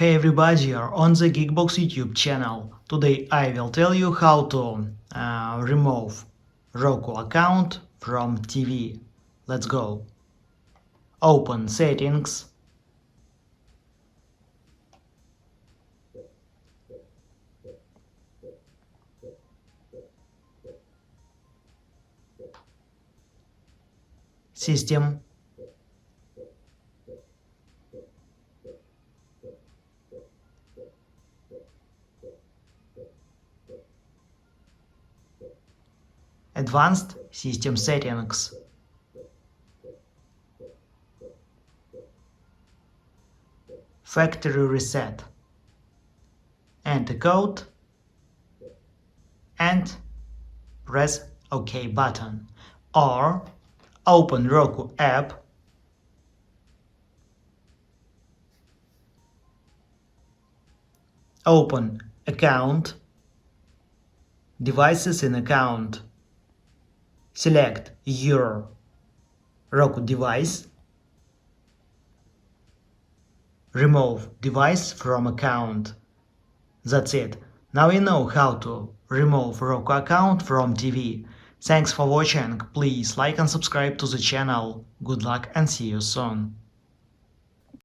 Hey everybody, you're on the GeekBox YouTube channel. Today I will tell you how to remove Roku account from TV. Let's go. Open settings. System. Advanced system settings. Factory reset. Enter code and press OK button. Or open Roku app. Open account. Devices in account. Select your Roku device. Remove device from account. That's it. Now you know how to remove Roku account from TV. Thanks for watching. Please like and subscribe to the channel. Good luck and see you soon.